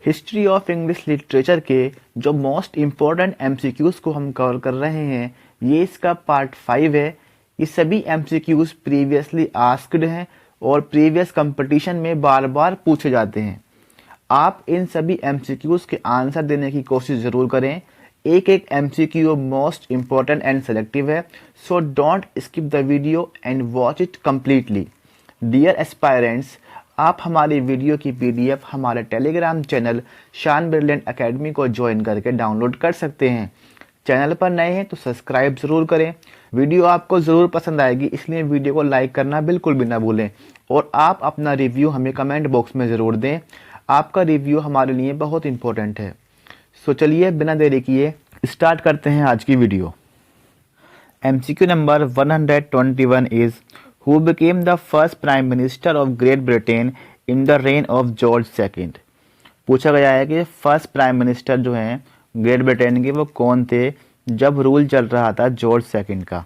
History of English literature के जो most important MCQs को हम कवर कर रहे हैं, ये इसका पार्ट 5 है। ये सभी एमसीक्यूज़ प्रीवियसली आस्क्ड हैं और प्रीवियस कंपटीशन में बार बार पूछे जाते हैं। आप इन सभी एमसीक्यूज़ के आंसर देने की कोशिश ज़रूर करें। एक एक MCQ most important and selective है, so don't skip the video and watch it completely. Dear aspirants, आप हमारी वीडियो की पीडीएफ हमारे Telegram channel Shaan brilliant academy को ज्वाइन करके डाउनलोड कर सकते हैं। चैनल पर नए हैं तो सब्सक्राइब ज़रूर करें। वीडियो आपको ज़रूर पसंद आएगी, इसलिए वीडियो को लाइक करना बिल्कुल भी ना भूलें और आप अपना रिव्यू हमें कमेंट बॉक्स में ज़रूर दें। आपका रिव्यू हमारे लिए बहुत इंपॉर्टेंट है। सो चलिए बिना देरी किए स्टार्ट करते हैं आज की video. MCQ number 121 is Who became the first Prime Minister of Great Britain in the reign of George II? पूछा गया है कि फर्स्ट प्राइम मिनिस्टर जो हैं ग्रेट ब्रिटेन के वो कौन थे जब रूल चल रहा था जॉर्ज सेकंड का।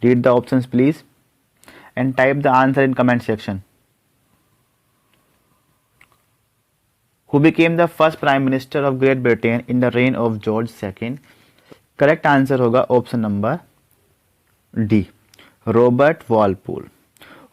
Read the options please and type the answer in comment section. Who became the first Prime Minister of Great Britain in the reign of George II? Correct answer होगा option number D, Robert Walpole.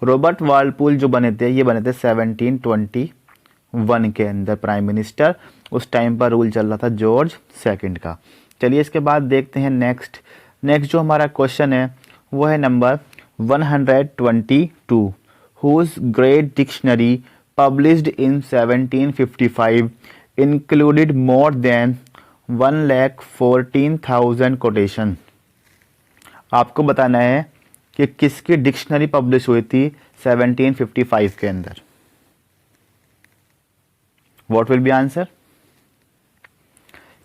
Robert Walpole जो बने थे, ये बने थे 1721 के अंदर prime minister. उस टाइम पर रूल चल रहा था जॉर्ज सेकंड का। चलिए इसके बाद देखते हैं नेक्स्ट जो हमारा क्वेश्चन है वो है number 122। Whose great dictionary published in 1755 included more than 1,14,000 quotation. आपको बताना है कि किसकी डिक्शनरी पब्लिश हुई थी 1755 के अंदर। What will be answer?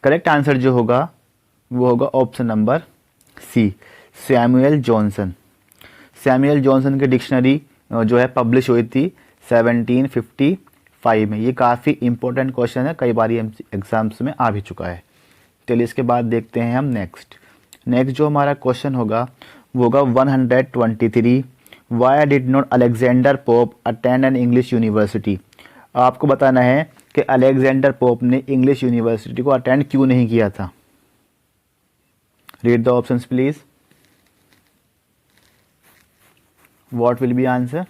Correct answer जो होगा वो होगा option number C, Samuel Johnson. Samuel Johnson की डिक्शनरी जो है पब्लिश हुई थी 1755 में। ये काफ़ी इंपॉर्टेंट क्वेश्चन है, कई बार एग्जाम्स में आ भी चुका है। चलिए इसके बाद देखते हैं हम नेक्स्ट जो हमारा क्वेश्चन होगा वो होगा 123। Why did not Alexander Pope attend an English university? आपको बताना है कि अलेक्जेंडर पोप ने इंग्लिश यूनिवर्सिटी को अटेंड क्यों नहीं किया था। Read the options please. What will be answer?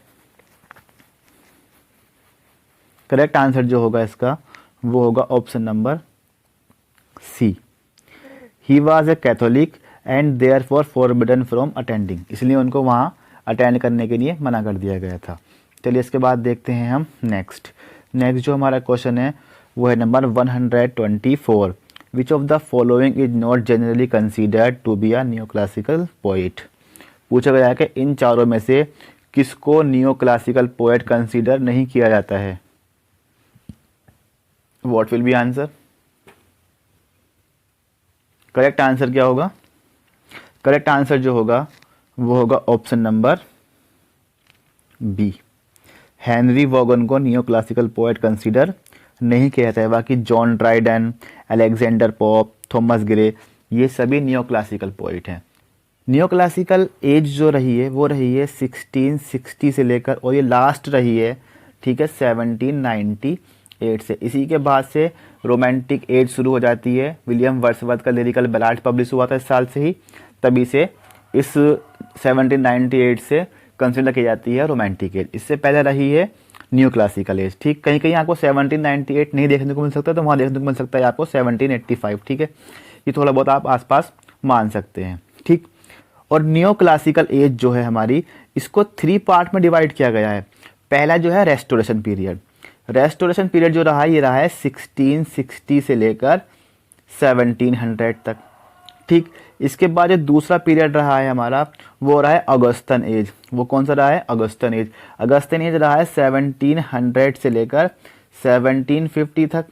Correct answer जो होगा इसका वो होगा option number C, he was a Catholic and therefore forbidden from attending. इसलिए उनको वहाँ अटेंड करने के लिए मना कर दिया गया था। चलिए इसके बाद देखते हैं हम नेक्स्ट जो हमारा क्वेश्चन है वो है number 124। Which of the following is not generally considered to be a new classical poet? पूछा गया है कि इन चारों में से किसको न्यू क्लासिकल पोएट कंसीडर नहीं किया जाता है। What will be answer? Correct answer क्या होगा? करेक्ट आंसर जो होगा वो होगा option number B, Henry Vaughan को न्यू क्लासिकल पोएट कंसीडर नहीं किया जाता है। बाकी John Dryden, Alexander Pope, Thomas Gray, ये सभी न्यू क्लासिकल पोएट हैं। न्यू क्लासिकल एज जो रही है वो रही है 1660 से लेकर और ये लास्ट रही है, ठीक है, 1798 से। इसी के बाद से रोमांटिक एज शुरू हो जाती है। विलियम वर्ड्सवर्थ का लिरिकल बैलाड पब्लिश हुआ था इस साल से ही, तभी से इस 1798 से कंसिडर की जाती है रोमांटिक एज। इससे पहले रही है न्यू क्लासिकल एज। ठीक, कहीं कहीं आपको 1798 नहीं देखने को मिल सकता, तो वहाँ देखने को मिल सकता है आपको 1785। ठीक है, ये थोड़ा बहुत आप आसपास मान सकते हैं। ठीक, और न्यू क्लासिकल एज जो है हमारी, इसको 3 पार्ट में डिवाइड किया गया है। पहला जो है रेस्टोरेशन पीरियड। रेस्टोरेशन पीरियड जो रहा है ये रहा है 1660 से लेकर 1700 तक। ठीक, इसके बाद जो दूसरा पीरियड रहा है हमारा वो रहा है अगस्टन एज। वो कौन सा रहा है? Augustan as. अगस्टन एज रहा है 1700 से लेकर 1750 तक।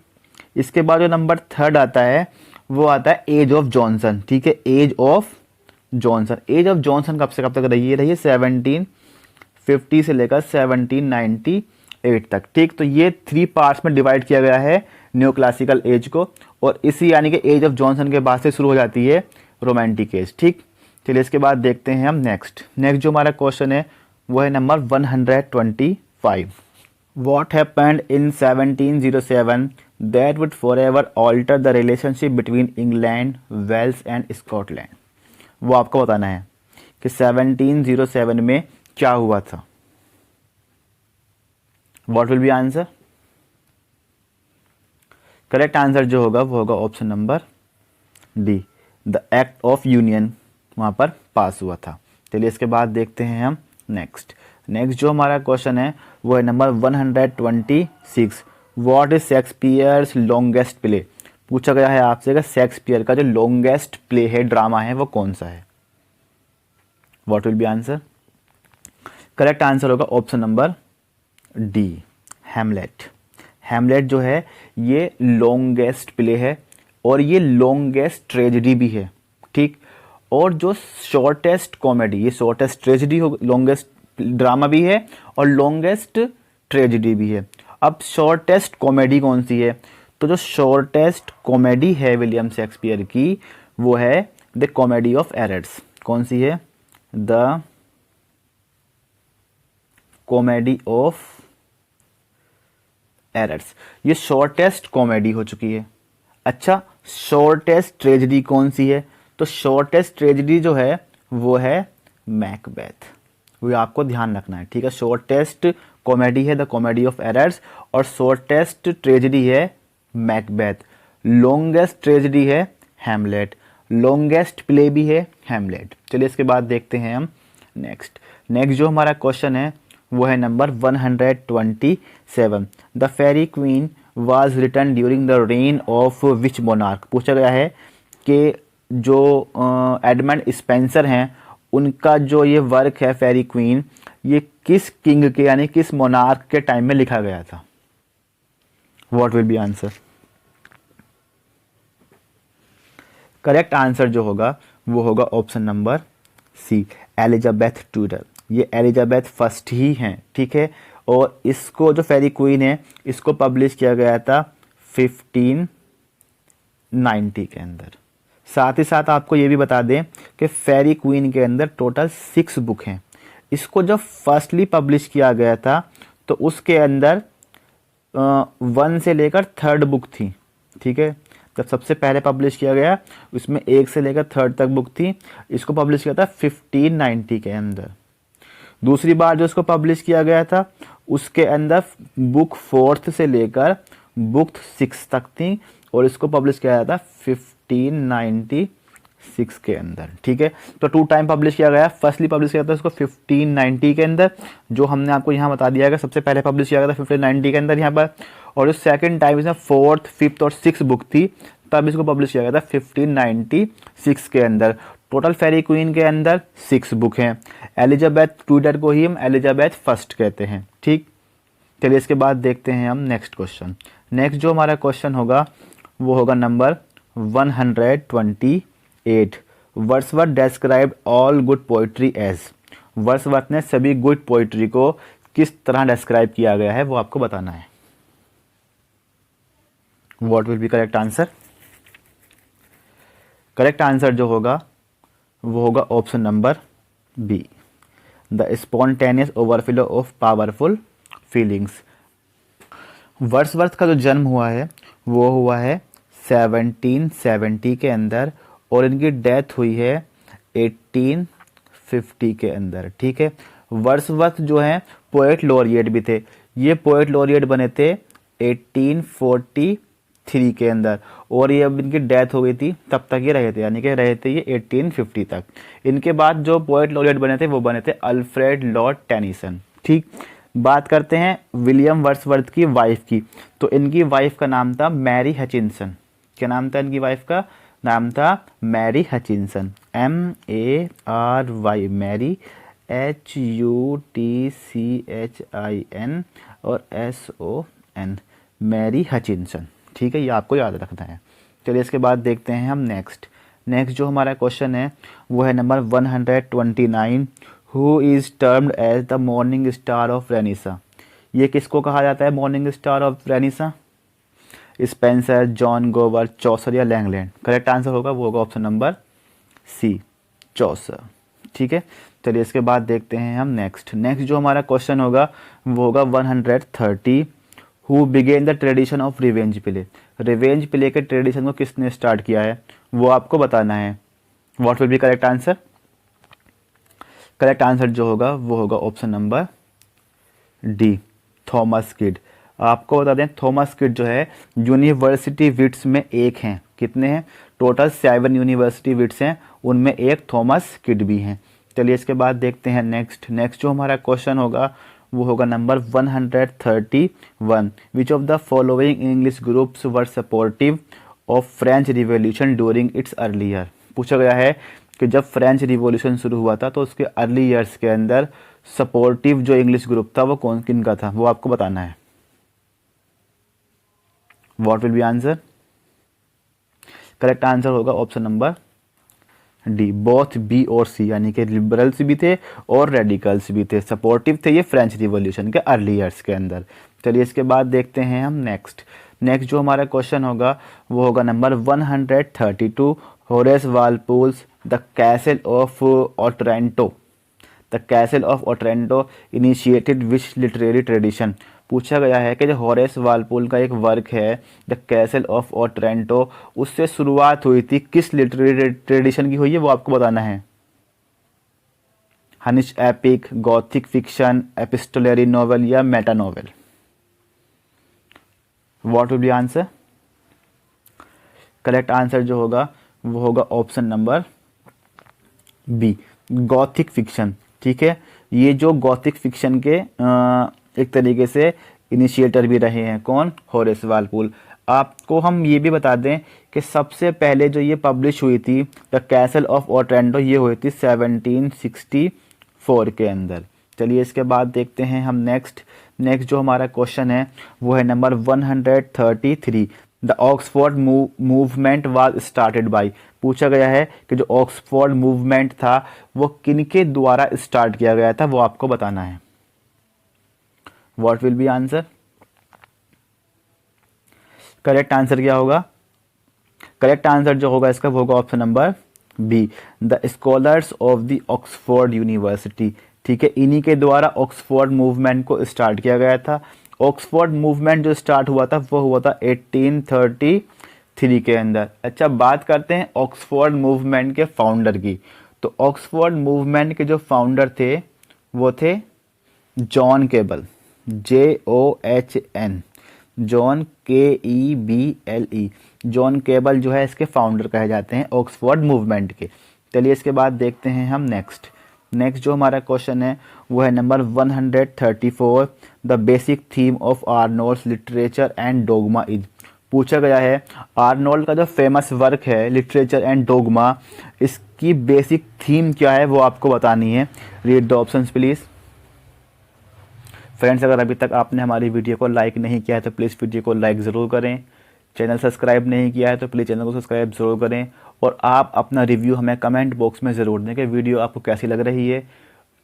इसके बाद जो नंबर 3 आता है वो आता है एज ऑफ जॉनसन। ठीक है, age of Johnson. Age of Johnson कब से कब तक रही है? 1750 से लेकर 1798 तक। ठीक, तो ये 3 पार्ट्स में डिवाइड किया गया है न्यू क्लासिकल एज को, और इसी यानी कि एज ऑफ जॉनसन के बाद से शुरू हो जाती है रोमांटिक एज। ठीक, चलिए इसके बाद देखते हैं हम नेक्स्ट जो हमारा क्वेश्चन है वो है number 125। What happened in 1707 that would forever alter the relationship between England, Wales and Scotland. वो आपको बताना है कि 1707 में क्या हुआ था। What will be answer? Correct answer जो होगा वो होगा option number D, the act of union वहां पर पास हुआ था। चलिए इसके बाद देखते हैं हम नेक्स्ट जो हमारा क्वेश्चन है वो है number 126। What is Shakespeare's longest play? पूछा गया है आपसे कि शेक्सपियर का जो लॉन्गेस्ट प्ले है, ड्रामा है, वो कौन सा है। What will be answer? Correct answer होगा option number D, Hamlet. Hamlet जो है ये लॉन्गेस्ट प्ले है और ये लॉन्गेस्ट ट्रेजेडी भी है, ठीक। और जो शॉर्टेस्ट कॉमेडी, ये शॉर्टेस्ट ट्रेजेडी हो, लॉन्गेस्ट ड्रामा भी है और लॉन्गेस्ट ट्रेजेडी भी है। अब शॉर्टेस्ट कॉमेडी कौन सी है? तो जो शॉर्टेस्ट कॉमेडी है विलियम शेक्सपियर की वो है द कॉमेडी ऑफ एरर्स। कौन सी है? The comedy of errors. ये शॉर्टेस्ट कॉमेडी हो चुकी है। अच्छा, शॉर्टेस्ट ट्रेजेडी कौन सी है? तो शॉर्टेस्ट ट्रेजेडी जो है वो है मैकबेथ। वो आपको ध्यान रखना है, ठीक है। शॉर्टेस्ट कॉमेडी है द कॉमेडी ऑफ एरर्स और शॉर्टेस्ट ट्रेजेडी है मैकबेथ। लॉन्गेस्ट ट्रेजेडी है हैमलेट, लॉन्गेस्ट प्ले भी है हैमलेट। चलिए इसके बाद देखते हैं हम नेक्स्ट जो हमारा क्वेश्चन है वो है number 127। The Faerie Queene was written during the reign of which monarch? पूछा गया है कि जो एडमंड स्पेंसर हैं उनका जो ये वर्क है फेरी क्वीन, ये किस किंग के यानी किस मोनार्क के टाइम में लिखा गया था। What will be answer? Correct answer जो होगा वो होगा option number C, Elizabeth Tudor. ये एलिजाबेथ फर्स्ट ही हैं, ठीक है। और इसको जो फेरी क्वीन है इसको पब्लिश किया गया था 1590 के अंदर। साथ ही साथ आपको ये भी बता दें कि फेरी क्वीन के अंदर टोटल 6 बुक हैं। इसको जब फर्स्टली पब्लिश किया गया था तो उसके अंदर 1 से लेकर 3rd बुक थी, ठीक है। जब सबसे पहले पब्लिश किया गया उसमें 1 से लेकर 3rd तक बुक थी। इसको पब्लिश किया था 1590 के अंदर। दूसरी बार जो इसको पब्लिश किया गया था उसके अंदर बुक 4th से लेकर बुक 6 तक थी और इसको पब्लिश किया गया था 1596 के अंदर, ठीक है। तो 2 टाइम पब्लिश किया गया। फर्स्टली पब्लिश किया था इसको 1590 के अंदर, जो हमने आपको यहाँ बता दिया है सबसे पहले पब्लिश किया गया था 1590 के अंदर यहाँ पर। और जो सेकंड टाइम इसमें 4th, 5th और 6th बुक थी तब इसको पब्लिश किया गया था 1596 के अंदर। टोटल फेरी क्वीन के अंदर 6 बुक हैं। एलिजाबेथ टूडर को ही हम एलिजाबेथ फर्स्ट कहते हैं, ठीक। चलिए इसके बाद देखते हैं हम नेक्स्ट क्वेश्चन। नेक्स्ट जो हमारा क्वेश्चन होगा वो होगा number 128। Wordsworth described all good poetry as? Wordsworth ने सभी गुड पोइट्री को किस तरह डिस्क्राइब किया गया है वो आपको बताना है। What will be correct answer? Correct answer जो होगा वो होगा option number B, the spontaneous overflow of powerful feelings. Wordsworth का जो जन्म हुआ है वो हुआ है 1770 के अंदर और इनकी डेथ हुई है 1850 के अंदर, ठीक है। वर्ड्सवर्थ जो है पोएट लॉरिएट भी थे। ये पोएट लॉरिएट बने थे 1843 के अंदर और ये अब इनकी डेथ हो गई थी तब तक ये रहे थे, यानी कि रहे थे ये 1850 तक। इनके बाद जो पोएट लॉरिएट बने थे वो बने थे अल्फ्रेड लॉर्ड टेनिसन, ठीक। बात करते हैं विलियम वर्ड्सवर्थ की वाइफ की, तो इनकी वाइफ का नाम था मैरी हचिंसन। क्या नाम था इनकी वाइफ का? नाम था Mary Hutchinson, MARY, Mary HUTCHIN और SON, मैरी हचिंसन, ठीक है। ये आपको याद रखना है। चलिए इसके बाद देखते हैं हम नेक्स्ट जो हमारा क्वेश्चन है वो है number 129। Who is termed as the morning star of Renaissance? ये किसको कहा जाता है morning star of Renaissance? Spenser, John Gower, Chaucer या लैंगलैंड? करेक्ट आंसर होगा वो होगा ऑप्शन नंबर सी, चौसर, ठीक है। चलिए इसके बाद देखते हैं हम नेक्स्ट जो हमारा क्वेश्चन होगा वो होगा 130। Who began the tradition of revenge play, revenge play के ट्रेडिशन को किसने स्टार्ट किया है वो आपको बताना है। What will be correct answer? Correct answer जो होगा वो होगा option number D, Thomas Kyd. आपको बता दें थॉमस किड जो है यूनिवर्सिटी विट्स में एक हैं, कितने हैं? टोटल 7 यूनिवर्सिटी विट्स हैं, उनमें एक थॉमस किड भी हैं। चलिए इसके बाद देखते हैं नेक्स्ट जो हमारा क्वेश्चन होगा वो होगा number 131। Which of the following English groups were supportive of French revolution during its early year. पूछा गया है कि जब फ्रेंच रिवॉल्यूशन शुरू हुआ था तो उसके अर्ली ईयर्स के अंदर सपोर्टिव जो इंग्लिश ग्रुप था वो कौन किन का था, वो आपको बताना है। What will be answer? Correct answer होगा option number D, both B और सी, यानी कि लिबरल्स भी थे और रेडिकल्स भी थे, सपोर्टिव थे ये फ्रेंच रिवॉल्यूशन के अर्ली ईयर्स के अंदर। चलिए इसके बाद देखते हैं हम नेक्स्ट जो हमारा क्वेश्चन होगा वो होगा number 132। Horace Walpole's the castle of Otranto, the castle of Otranto initiated which literary tradition. पूछा गया है कि जो होरेस वालपोल का एक वर्क है द कैसल ऑफ ओट्रेंटो, उससे शुरुआत हुई थी किस लिटरेरी ट्रेडिशन की हुई है वो आपको बताना है। हनिश epic, gothic fiction, epistolary novel या meta novel. What will be answer? Correct answer जो होगा वो होगा option number B, Gothic fiction. ठीक है, ये जो गॉथिक फिक्शन के एक तरीके से इनिशिएटर भी रहे हैं, कौन? Horace Walpole. आपको हम ये भी बता दें कि सबसे पहले जो ये पब्लिश हुई थी द कैसल ऑफ ओट्रेंटो, ये हुई थी 1764 के अंदर। चलिए इसके बाद देखते हैं हम नेक्स्ट जो हमारा क्वेश्चन है वो है number 133। The Oxford movement was started by. पूछा गया है कि जो ऑक्सफोर्ड मूवमेंट था वो किनके द्वारा स्टार्ट किया गया था, वो आपको बताना है। What will be answer? Correct answer क्या होगा? करेक्ट आंसर जो होगा इसका वो होगा option number B, the scholars of the Oxford university. ठीक है, इन्हीं के द्वारा ऑक्सफोर्ड मूवमेंट को स्टार्ट किया गया था। ऑक्सफोर्ड मूवमेंट जो स्टार्ट हुआ था वो हुआ था 1833 के अंदर। अच्छा, बात करते हैं ऑक्सफोर्ड मूवमेंट के फाउंडर की। तो ऑक्सफोर्ड मूवमेंट के जो फाउंडर थे वो थे John cable, JOHN, John KEBLE। John cable जो है इसके फाउंडर कहे जाते हैं ऑक्सफोर्ड मूवमेंट के। चलिए इसके बाद देखते हैं हम नेक्स्ट जो हमारा क्वेश्चन है वो है number 134। The basic theme of Arnold's literature and dogma is. पूछा गया है आर्नोल्ड का जो फेमस वर्क है लिटरेचर एंड डोगमा, इसकी बेसिक थीम क्या है वो आपको बतानी है। Read the options please. Friends, अगर अभी तक आपने हमारी वीडियो को लाइक नहीं किया है तो प्लीज़ वीडियो को लाइक ज़रूर करें। चैनल सब्सक्राइब नहीं किया है तो प्लीज़ चैनल को सब्सक्राइब ज़रूर करें। और आप अपना रिव्यू हमें कमेंट बॉक्स में ज़रूर दें कि वीडियो आपको कैसी लग रही है,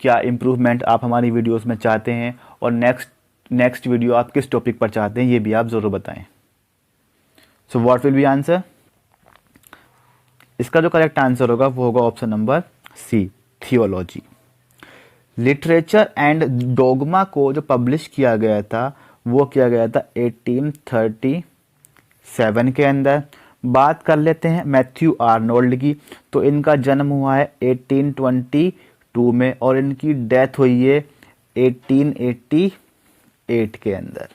क्या इम्प्रूवमेंट आप हमारी वीडियोस में चाहते हैं, और नेक्स्ट वीडियो आप किस टॉपिक पर चाहते हैं ये भी आप ज़रूर बताएं। So what will be answer? इसका जो करेक्ट आंसर होगा वो होगा option number C, theology. Literature and dogma को जो पब्लिश किया गया था वो किया गया था 1837 के अंदर। बात कर लेते हैं मैथ्यू आर्नोल्ड की, तो इनका जन्म हुआ है 1822 में और इनकी डेथ हुई है 1888 के अंदर।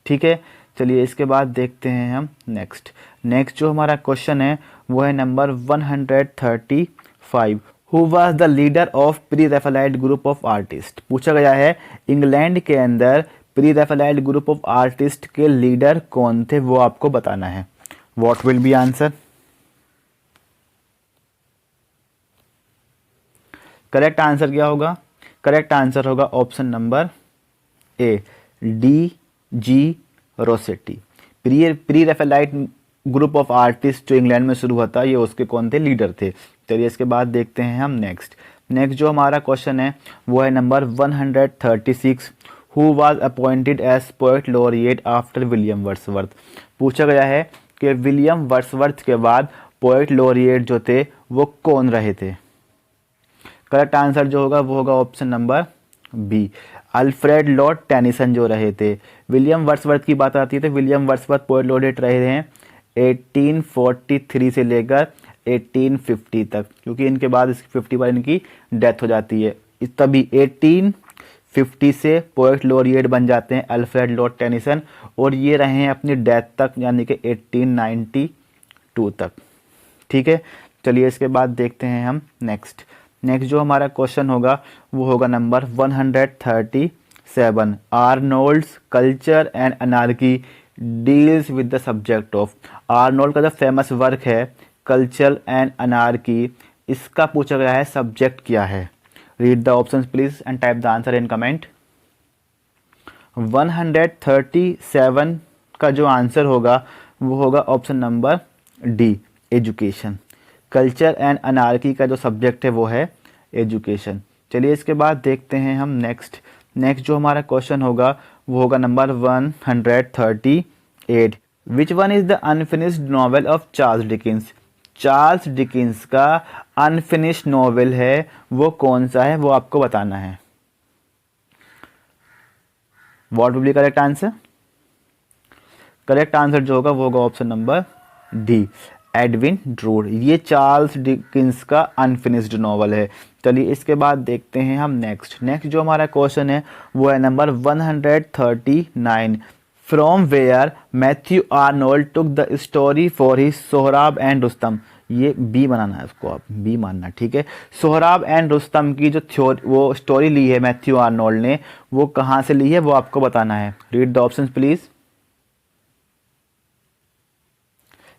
ठीक है, चलिए इसके बाद देखते हैं हम नेक्स्ट जो हमारा क्वेश्चन है वो है number 135। Who was the leader of pre Raphaelite group of artist. पूछा गया है इंग्लैंड के अंदर pre Raphaelite group of artist के लीडर कौन थे वो आपको बताना है। What will be answer? Correct answer क्या होगा? करेक्ट आंसर होगा option number A, DG Rossetti. Pre Raphaelite group of artist जो इंग्लैंड में शुरू हुआ था ये उसके कौन थे? लीडर थे। चलिए इसके बाद देखते हैं हम नेक्स्ट जो हमारा क्वेश्चन है वो है number 136। Who was appointed as poet laureate after William Wordsworth. पूछा गया है कि विलियम वर्ड्सवर्थ के बाद पोएट लॉरिएट जो थे वो कौन रहे थे। करेक्ट आंसर जो होगा वो होगा option number B. Alfred Lord Tennyson जो रहे थे। विलियम वर्ड्सवर्थ की बात आती है तो विलियम वर्ड्सवर्थ पोएट लॉरेट रहे हैं 1843 से लेकर 1850 तक, क्योंकि इनके बाद 50 पर इनकी डेथ हो जाती है। तभी 1850 से पोएट लॉरिएट बन जाते हैं अल्फ्रेड लॉर्ड टेनिसन, और ये रहे हैं अपनी डेथ तक यानी कि 1892 तक। ठीक है, चलिए इसके बाद देखते हैं हम नेक्स्ट जो हमारा क्वेश्चन होगा वो होगा number 137। Arnold's culture and anarchy deals with the subject of. Arnold का जो फेमस वर्क है कल्चर एंड अनार्की, इसका पूछा गया है सब्जेक्ट क्या है। Read the options please and type the answer in comment. 137 का जो आंसर होगा वो होगा option number D, education. Culture and anarchy का जो सब्जेक्ट है वो है एजुकेशन। चलिए इसके बाद देखते हैं हम नेक्स्ट जो हमारा क्वेश्चन होगा वो होगा number 138। Which one is the unfinished novel of Charles Dickens. Charles Dickens का अनफिनिश्ड नॉवेल है वो कौन सा है, वो आपको बताना है। What will be correct answer? Correct answer जो होगा वो होगा option number D, Edwin druid. ये चार्ल्स डिकिंस का अनफिनिश्ड नॉवल है। चलिए इसके बाद देखते हैं हम नेक्स्ट जो हमारा क्वेश्चन है वो है number 139। From where Matthew Arnold took the story for his Sohrab and Rustam. ये बी बनाना है, इसको आप बी मानना, ठीक है। सोहराब एंड रुस्तम की जो वो स्टोरी ली है मैथ्यू आर्नोल्ड ने, वो कहाँ से ली है वो आपको बताना है। Read the options please.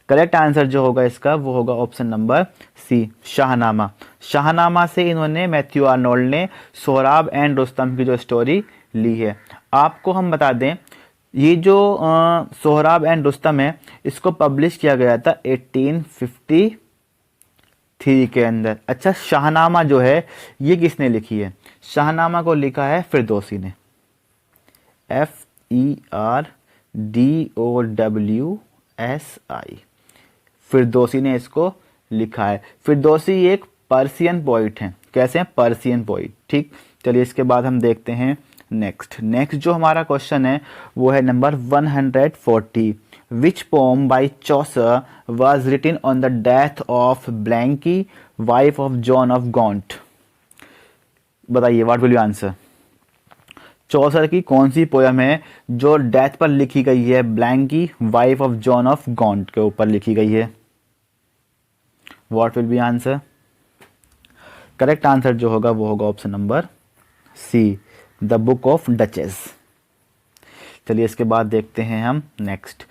Correct answer जो होगा इसका वो होगा option number C, Shahnameh. Shahnameh से इन्होंने मैथ्यू आर्नोल्ड ने सोहराब एंड रुस्तम की जो स्टोरी ली है। आपको हम बता दें ये जो सोहराब एंड रुस्तम है इसको पब्लिश किया गया था 1853 के अंदर। अच्छा, शाहनामा जो है ये किसने लिखी है? शाहनामा को लिखा है फिरदौसी ने, FERDOWSI। फिरदौसी ने इसको लिखा है। फिरदौसी एक पर्सियन पोइट हैं। कैसे हैं? Persian poet. ठीक, चलिए इसके बाद हम देखते हैं नेक्स्ट जो हमारा क्वेश्चन है वो है number 140। Which poem by Chaucer was written on the death of Blanche, wife of John of Gaunt. बताइए, what will you answer? Chaucer की कौन सी पोयम है जो डेथ पर लिखी गई है? Blanche, wife of John of Gaunt के ऊपर लिखी गई है। What will be answer? Correct answer जो होगा वो होगा option number C, the book of duchess. चलिए इसके बाद देखते हैं हम नेक्स्ट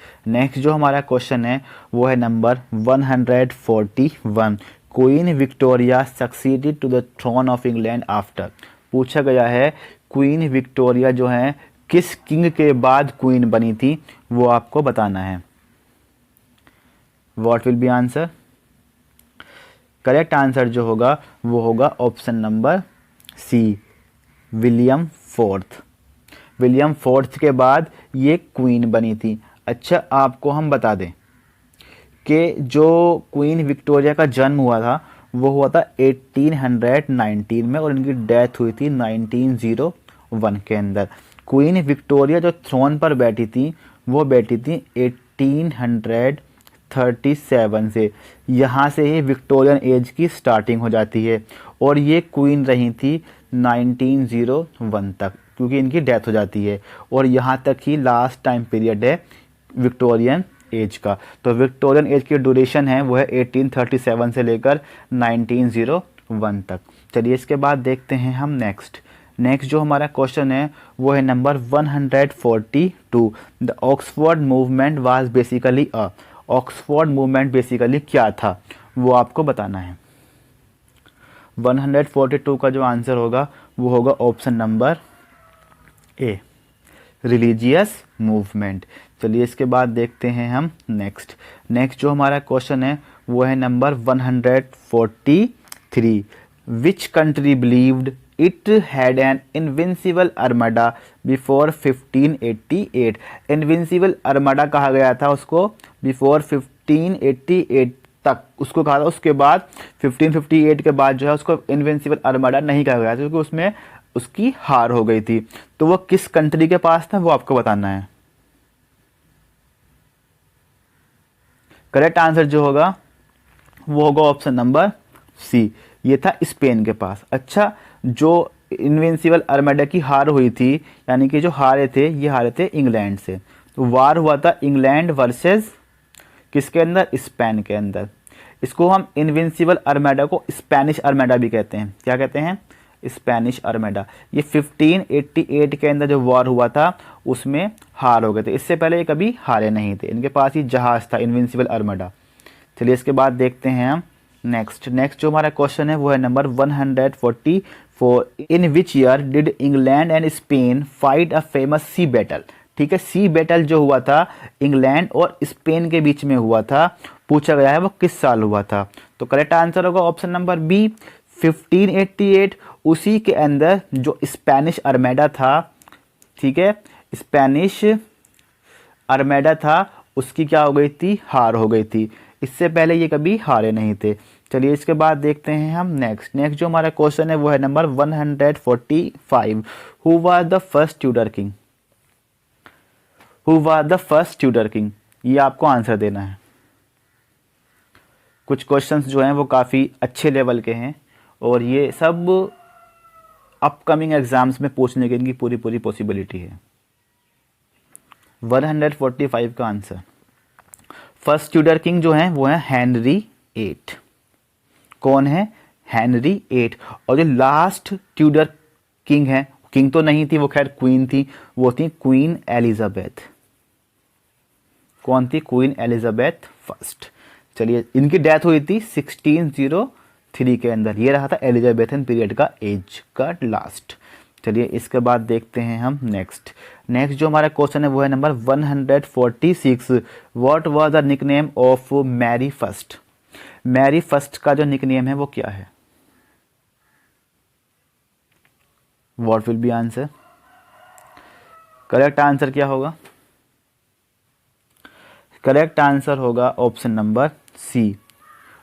जो हमारा क्वेश्चन है वो है number 141। Queen Victoria succeeded to the throne of England after. पूछा गया है क्वीन विक्टोरिया जो है किस किंग के बाद क्वीन बनी थी, वो आपको बताना है। What will be answer? Correct answer जो होगा वो होगा option number C, William fourth. William fourth के बाद ये क्वीन बनी थी। अच्छा, आपको हम बता दें कि जो क्वीन विक्टोरिया का जन्म हुआ था वो हुआ था 1819 में और इनकी डेथ हुई थी 1901 के अंदर। क्वीन विक्टोरिया जो थ्रोन पर बैठी थी वो बैठी थी 1837 से। यहाँ से ही विक्टोरियन एज की स्टार्टिंग हो जाती है और ये क्वीन रही थी 1901 तक, क्योंकि इनकी डेथ हो जाती है और यहाँ तक ही लास्ट टाइम पीरियड है विक्टोरियन एज का। तो विक्टोरियन एज की ड्यूरेशन है वो है 1837 से लेकर 1901 तक। चलिए इसके बाद देखते हैं हम नेक्स्ट जो हमारा क्वेश्चन है वो है number 142। The Oxford movement was basically a. Oxford movement basically क्या था वो आपको बताना है। 142 का जो आंसर होगा वो होगा ऑप्शन नंबर ए, रिलीजियस मूवमेंट। चलिए इसके बाद देखते हैं हम नेक्स्ट जो हमारा क्वेश्चन है वो है number 143। Which country believed it had an invincible armada before 1588। Invincible armada कहा गया था उसको बिफोर 1588 तक उसको कहा था। उसके बाद 1558 के बाद जो है उसको इनविंसिबल आर्मडा नहीं कहा गया था, क्योंकि उसमें उसकी हार हो गई थी। तो वो किस कंट्री के पास था वो आपको बताना है। करेक्ट आंसर जो होगा वो होगा ऑप्शन नंबर सी, ये था स्पेन के पास। अच्छा, जो इनविंसिबल आर्मेडा की हार हुई थी, यानी कि जो हारे थे ये हारे थे इंग्लैंड से। तो वार हुआ था इंग्लैंड वर्सेस किसके अंदर, स्पेन के अंदर। इसको हम इनविंसिबल आर्मेडा को स्पेनिश आर्मेडा भी कहते हैं। क्या कहते हैं, स्पेनिश आर्मेडा। ये 1588 के अंदर जो वॉर हुआ था उसमें हार हो गए थे, इससे पहले ये कभी हारे नहीं थे। इनके पास ही जहाज था इनविंसिबल आर्मेडा। चलिए इसके बाद देखते हैं हम नेक्स्ट जो हमारा क्वेश्चन है वो है number 144। In which year did England and Spain fight a famous sea battle. ठीक है, सी बैटल जो हुआ था इंग्लैंड और स्पेन के बीच में हुआ था, पूछा गया है वो किस साल हुआ था। तो करेक्ट आंसर होगा ऑप्शन नंबर बी 1588। उसी के अंदर जो स्पेनिश आर्मेडा था, ठीक है, स्पेनिश आर्मेडा था, उसकी क्या हो गई थी, हार हो गई थी। इससे पहले ये कभी हारे नहीं थे। चलिए इसके बाद देखते हैं हम नेक्स्ट जो हमारा क्वेश्चन है वो है number 145। Who was the first Tudor king. Who was the first Tudor king, ये आपको आंसर देना है। कुछ क्वेश्चंस जो हैं वो काफ़ी अच्छे लेवल के हैं और ये सब अपकमिंग एग्जाम्स में पूछने की इनकी पूरी पॉसिबिलिटी है। 145 का आंसर, फर्स्ट ट्यूडर किंग जो है वो है हेनरी 8। कौन है, हेनरी 8। और जो लास्ट ट्यूडर किंग है, किंग तो नहीं थी वो, खैर क्वीन थी, वो थी क्वीन एलिजाबेथ। कौन थी, क्वीन एलिजाबेथ फर्स्ट। चलिए इनकी डेथ हुई थी 1603 के अंदर। ये रहा था एलिजाबेथन पीरियड का एज का लास्ट। चलिए इसके बाद देखते हैं हम नेक्स्ट जो हमारा क्वेश्चन है वो है number 146। What was the nickname of Mary first. Mary first का जो निकनेम है वो क्या है। What will be answer. Correct answer क्या होगा, करेक्ट आंसर होगा option number C,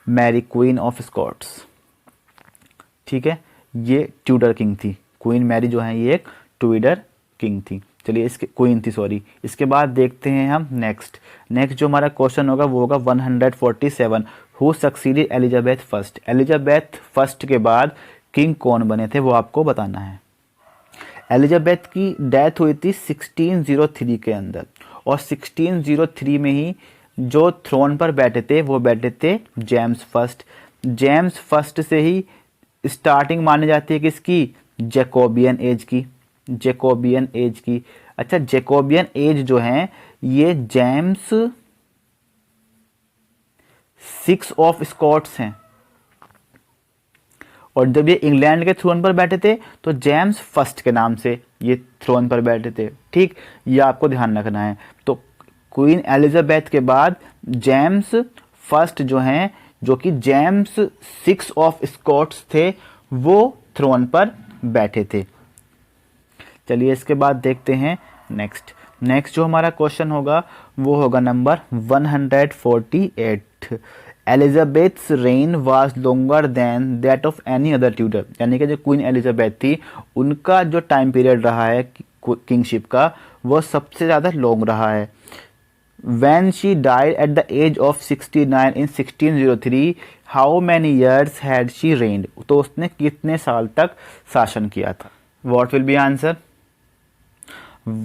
Mary Queen of Scots. ठीक है, ये ट्यूडर किंग थी। क्वीन मैरी जो है ये एक ट्यूडर किंग थी। चलिए इसके क्वीन थी, सॉरी। इसके बाद देखते हैं हम नेक्स्ट जो हमारा क्वेश्चन होगा वो होगा 147। Who succeeded Elizabeth first. Elizabeth first के बाद किंग कौन बने थे वो आपको बताना है। एलिजाबेथ की डेथ हुई थी 1603 के अंदर और 1603 में ही जो थ्रोन पर बैठे थे वो बैठे थे जेम्स फर्स्ट। जेम्स फर्स्ट से ही स्टार्टिंग मानी जाती है किसकी, जैकोबियन एज की। जैकोबियन एज की। अच्छा, जैकोबियन एज जो है ये जेम्स 6 ऑफ स्कॉट्स हैं और जब ये इंग्लैंड के थ्रोन पर बैठे थे तो जेम्स फर्स्ट के नाम से ये थ्रोन पर बैठे थे। ठीक, ये आपको ध्यान रखना है। तो क्वीन एलिजाबेथ के बाद जेम्स फर्स्ट जो हैं, जो कि जेम्स 6 ऑफ स्कॉट्स थे, वो थ्रोन पर बैठे थे। चलिए इसके बाद देखते हैं नेक्स्ट जो हमारा क्वेश्चन होगा वो होगा number 148। Elizabeth's reign was longer than that of any other Tudor. यानी कि जो क्वीन एलिजाबेथ थी उनका जो टाइम पीरियड रहा है किंगशिप का वो सबसे ज़्यादा लॉन्ग रहा है। When she died at the age of 69 in 1603, how many years had she reigned? तो उसने कितने साल तक शासन किया था। What will be answer?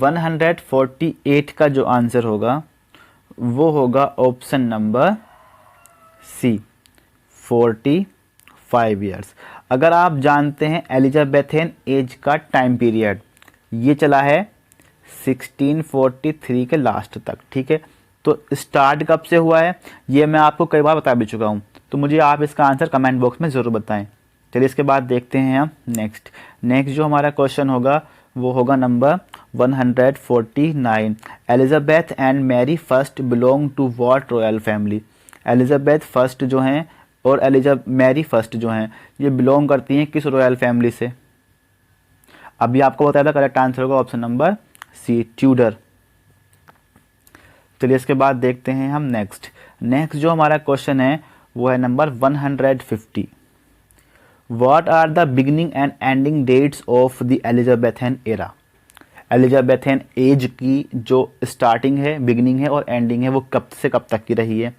148 का जो आंसर होगा वो होगा ऑप्शन नंबर सी, 45 ईयर्स। अगर आप जानते हैं एलिजाबेथन एज का टाइम पीरियड ये चला है 1643 के लास्ट तक। ठीक है, तो स्टार्ट कब से हुआ है ये मैं आपको कई बार बता भी चुका हूँ, तो मुझे आप इसका आंसर कमेंट बॉक्स में ज़रूर बताएं। चलिए इसके बाद देखते हैं हम नेक्स्ट जो हमारा क्वेश्चन होगा वो होगा number 149। Elizabeth and Mary first belong to what royal family. Elizabeth first जो हैं और मैरी फर्स्ट जो हैं ये बिलोंग करती हैं किस रॉयल फैमिली से। अभी आपको बताया था, करेक्ट आंसर होगा ऑप्शन नंबर सी, ट्यूडर। चलिए इसके बाद देखते हैं हम नेक्स्ट जो हमारा क्वेश्चन है वो है number 150। What are the beginning and ending dates of the Elizabethan era. Elizabethan age की जो स्टार्टिंग है, बिगिनिंग है और एंडिंग है, वो कब से कब तक की रही है,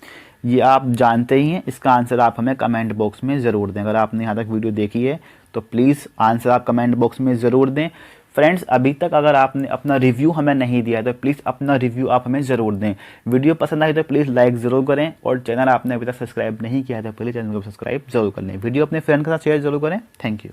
ये आप जानते ही हैं। इसका आंसर आप हमें कमेंट बॉक्स में ज़रूर दें। अगर आपने यहाँ तक वीडियो देखी है तो प्लीज़ आंसर आप कमेंट बॉक्स में ज़रूर दें। फ्रेंड्स, अभी तक अगर आपने अपना रिव्यू हमें नहीं दिया तो प्लीज़ अपना रिव्यू आप हमें ज़रूर दें। वीडियो पसंद आई तो प्लीज़ लाइक ज़रूर करें, और चैनल आपने अभी तक सब्सक्राइब नहीं किया है तो प्लीज़ चैनल को सब्सक्राइब जरूर कर लें। वीडियो अपने फ्रेंड के साथ शेयर जरूर करें। Thank you.